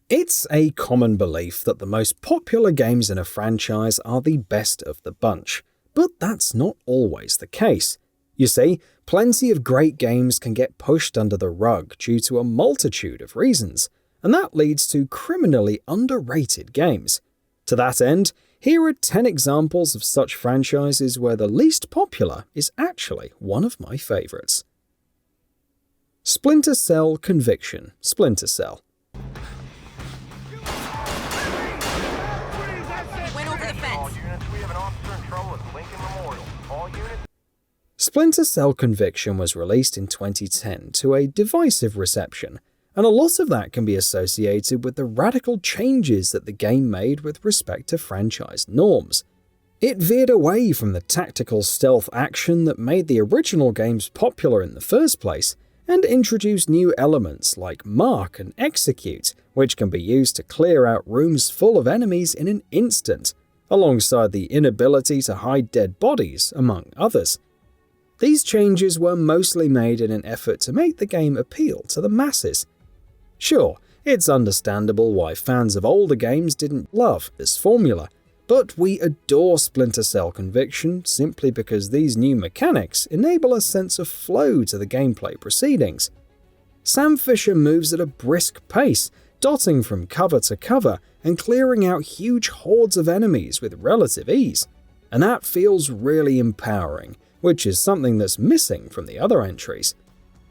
It's a common belief that the most popular games in a franchise are the best of the bunch, but that's not always the case. You see, plenty of great games can get pushed under the rug due to a multitude of reasons, and that leads to criminally underrated games. To that end, here are 10 examples of such franchises where the least popular is actually one of my favorites. Splinter Cell Conviction. Splinter Cell. Splinter Cell Conviction was released in 2010 to a divisive reception, and a lot of that can be associated with the radical changes that the game made with respect to franchise norms. It veered away from the tactical stealth action that made the original games popular in the first place, and introduced new elements like Mark and Execute, which can be used to clear out rooms full of enemies in an instant, alongside the inability to hide dead bodies, among others. These changes were mostly made in an effort to make the game appeal to the masses. Sure, it's understandable why fans of older games didn't love this formula, but we adore Splinter Cell Conviction simply because these new mechanics enable a sense of flow to the gameplay proceedings. Sam Fisher moves at a brisk pace, dotting from cover to cover and clearing out huge hordes of enemies with relative ease, and that feels really empowering, which is something that's missing from the other entries.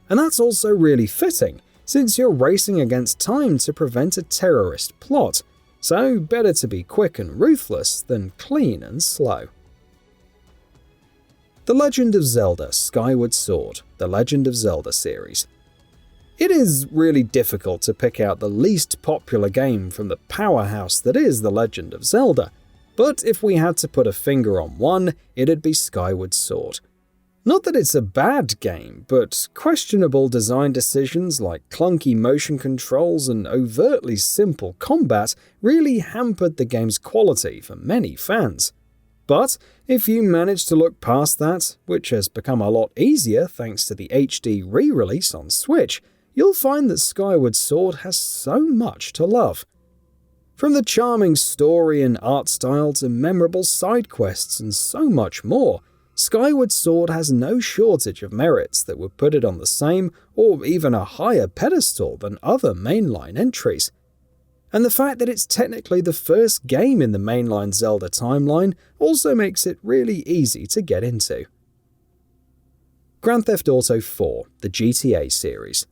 And that's also really fitting, since you're racing against time to prevent a terrorist plot, so better to be quick and ruthless than clean and slow. The Legend of Zelda Skyward Sword, the Legend of Zelda series. It is really difficult to pick out the least popular game from the powerhouse that is The Legend of Zelda, but if we had to put a finger on one, it'd be Skyward Sword. Not that it's a bad game, but questionable design decisions like clunky motion controls and overtly simple combat really hampered the game's quality for many fans. But if you manage to look past that, which has become a lot easier thanks to the HD re-release on Switch, you'll find that Skyward Sword has so much to love. From the charming story and art style to memorable side quests and so much more, Skyward Sword has no shortage of merits that would put it on the same or even a higher pedestal than other mainline entries. And the fact that it's technically the first game in the mainline Zelda timeline also makes it really easy to get into. Grand Theft Auto 4, the GTA series.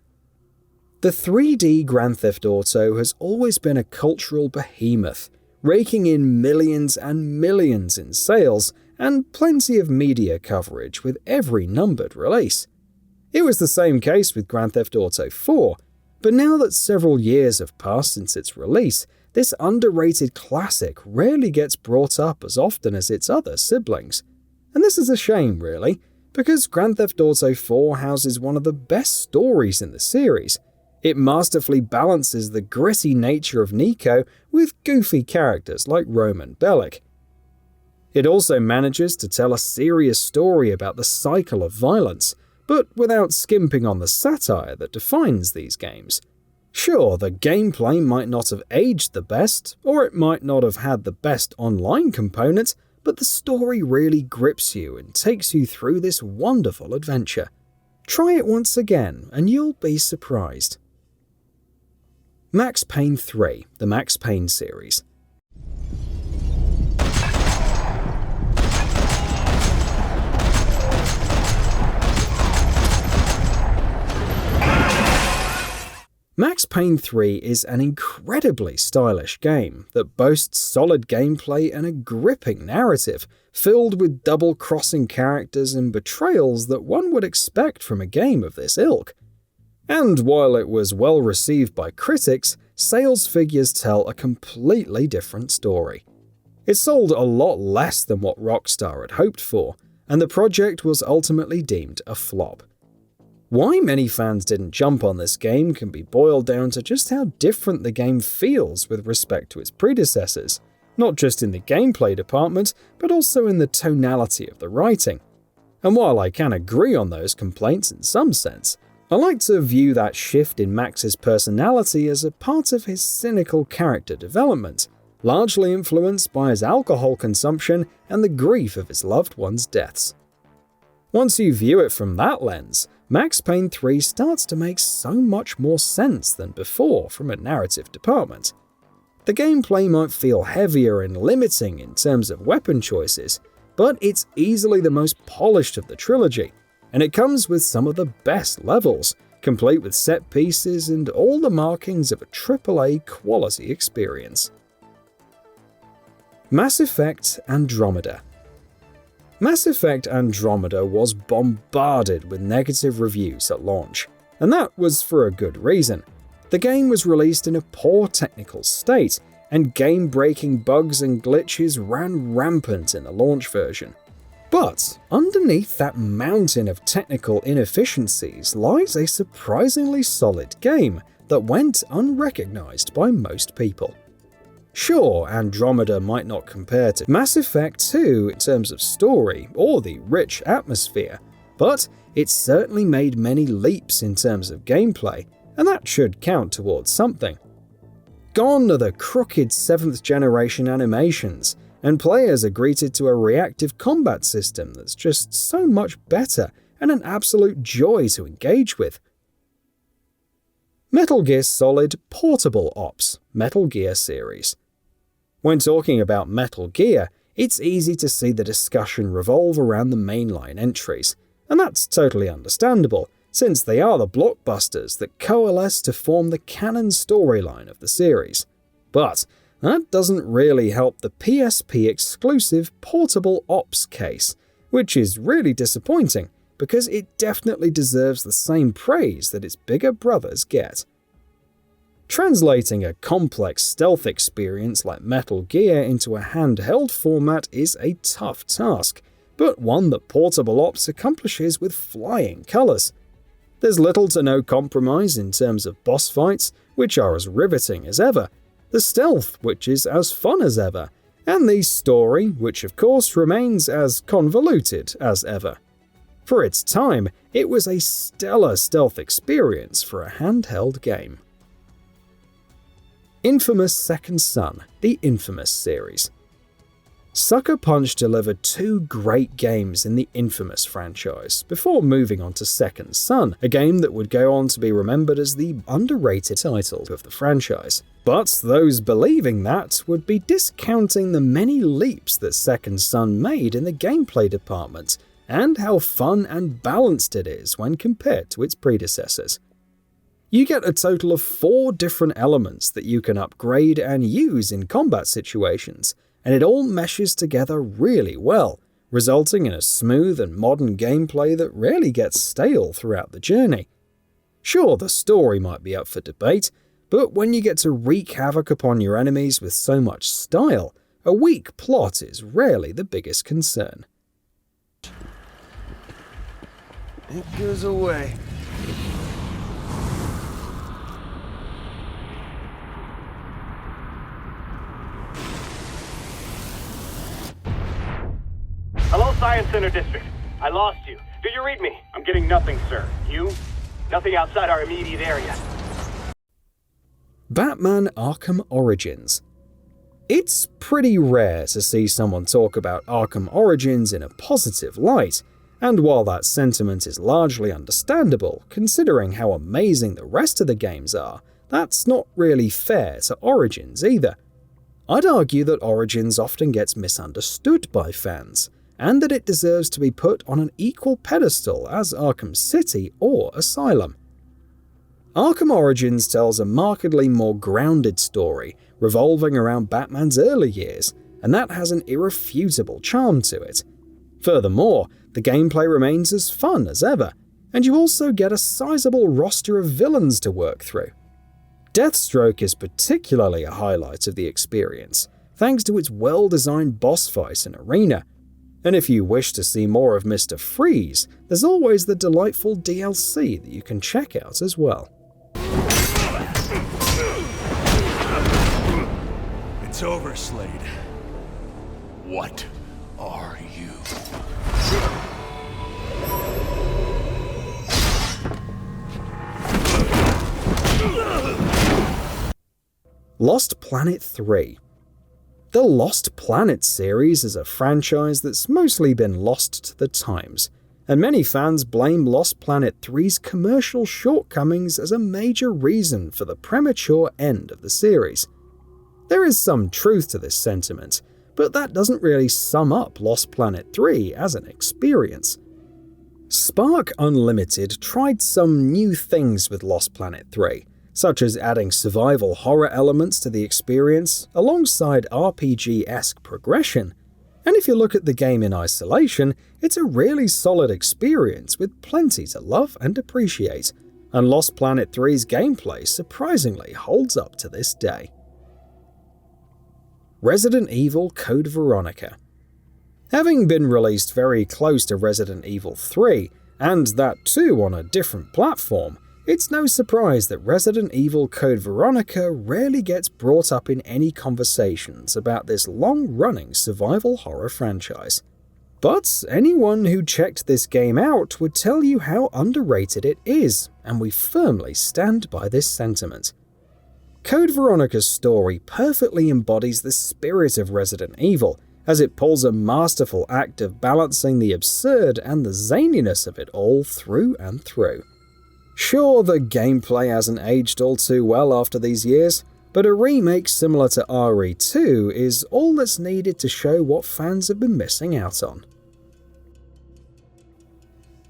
The 3D Grand Theft Auto has always been a cultural behemoth, raking in millions and millions in sales and plenty of media coverage with every numbered release. It was the same case with Grand Theft Auto 4, but now that several years have passed since its release, this underrated classic rarely gets brought up as often as its other siblings. And this is a shame, really, because Grand Theft Auto 4 houses one of the best stories in the series. It masterfully balances the gritty nature of Nico with goofy characters like Roman Bellic. It also manages to tell a serious story about the cycle of violence, but without skimping on the satire that defines these games. Sure, the gameplay might not have aged the best, or it might not have had the best online component, but the story really grips you and takes you through this wonderful adventure. Try it once again and you'll be surprised. Max Payne 3, the Max Payne series. Max Payne 3 is an incredibly stylish game that boasts solid gameplay and a gripping narrative, filled with double-crossing characters and betrayals that one would expect from a game of this ilk. And while it was well received by critics, sales figures tell a completely different story. It sold a lot less than what Rockstar had hoped for, and the project was ultimately deemed a flop. Why many fans didn't jump on this game can be boiled down to just how different the game feels with respect to its predecessors, not just in the gameplay department, but also in the tonality of the writing. And while I can agree on those complaints in some sense, I like to view that shift in Max's personality as a part of his cynical character development, largely influenced by his alcohol consumption and the grief of his loved ones' deaths. Once you view it from that lens, Max Payne 3 starts to make so much more sense than before from a narrative department. The gameplay might feel heavier and limiting in terms of weapon choices, but it's easily the most polished of the trilogy, and it comes with some of the best levels, complete with set pieces and all the markings of a AAA quality experience. Mass Effect Andromeda. Mass Effect Andromeda was bombarded with negative reviews at launch, and that was for a good reason. The game was released in a poor technical state, and game-breaking bugs and glitches ran rampant in the launch version. But underneath that mountain of technical inefficiencies lies a surprisingly solid game that went unrecognized by most people. Sure, Andromeda might not compare to Mass Effect 2 in terms of story or the rich atmosphere, but it certainly made many leaps in terms of gameplay, and that should count towards something. Gone are the crooked 7th generation animations, and players are greeted to a reactive combat system that's just so much better and an absolute joy to engage with. Metal Gear Solid Portable Ops Metal Gear series. When talking about Metal Gear, it's easy to see the discussion revolve around the mainline entries, and that's totally understandable, since they are the blockbusters that coalesce to form the canon storyline of the series. But that doesn't really help the PSP exclusive Portable Ops case, which is really disappointing because it definitely deserves the same praise that its bigger brothers get. Translating a complex stealth experience like Metal Gear into a handheld format is a tough task, but one that Portable Ops accomplishes with flying colors. There's little to no compromise in terms of boss fights, which are as riveting as ever, the stealth, which is as fun as ever, and the story, which of course remains as convoluted as ever. For its time, it was a stellar stealth experience for a handheld game. Infamous Second Son, the Infamous series. Sucker Punch delivered 2 great games in the Infamous franchise, before moving on to Second Son, a game that would go on to be remembered as the underrated title of the franchise. But those believing that would be discounting the many leaps that Second Son made in the gameplay department, and how fun and balanced it is when compared to its predecessors. You get a total of 4 different elements that you can upgrade and use in combat situations, and it all meshes together really well, resulting in a smooth and modern gameplay that rarely gets stale throughout the journey. Sure, the story might be up for debate, but when you get to wreak havoc upon your enemies with so much style, a weak plot is rarely the biggest concern. It goes away. Hello, Science Center District. I lost you. Do you read me? I'm getting nothing, sir. You? Nothing outside our immediate area. Batman Arkham Origins. It's pretty rare to see someone talk about Arkham Origins in a positive light, and while that sentiment is largely understandable, considering how amazing the rest of the games are, that's not really fair to Origins either. I'd argue that Origins often gets misunderstood by fans, and that it deserves to be put on an equal pedestal as Arkham City or Asylum. Arkham Origins tells a markedly more grounded story revolving around Batman's early years, and that has an irrefutable charm to it. Furthermore, the gameplay remains as fun as ever, and you also get a sizable roster of villains to work through. Deathstroke is particularly a highlight of the experience, thanks to its well-designed boss fight and arena. And if you wish to see more of Mr. Freeze, there's always the delightful DLC that you can check out as well. It's over, Slade. What are you? Lost Planet 3. The Lost Planet series is a franchise that's mostly been lost to the times, and many fans blame Lost Planet 3's commercial shortcomings as a major reason for the premature end of the series. There is some truth to this sentiment, but that doesn't really sum up Lost Planet 3 as an experience. Spark Unlimited tried some new things with Lost Planet 3, such as adding survival horror elements to the experience alongside RPG-esque progression. And if you look at the game in isolation, it's a really solid experience with plenty to love and appreciate, and Lost Planet 3's gameplay surprisingly holds up to this day. Resident Evil Code Veronica. Having been released very close to Resident Evil 3, and that too on a different platform, it's no surprise that Resident Evil Code Veronica rarely gets brought up in any conversations about this long-running survival horror franchise. But anyone who checked this game out would tell you how underrated it is, and we firmly stand by this sentiment. Code Veronica's story perfectly embodies the spirit of Resident Evil, as it pulls a masterful act of balancing the absurd and the zaniness of it all through and through. Sure, the gameplay hasn't aged all too well after these years, but a remake similar to RE2 is all that's needed to show what fans have been missing out on.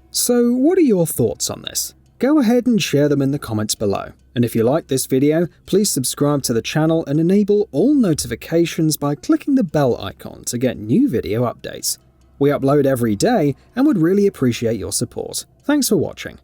So what are your thoughts on this? Go ahead and share them in the comments below. And if you like this video, please subscribe to the channel and enable all notifications by clicking the bell icon to get new video updates. We upload every day and would really appreciate your support. Thanks for watching.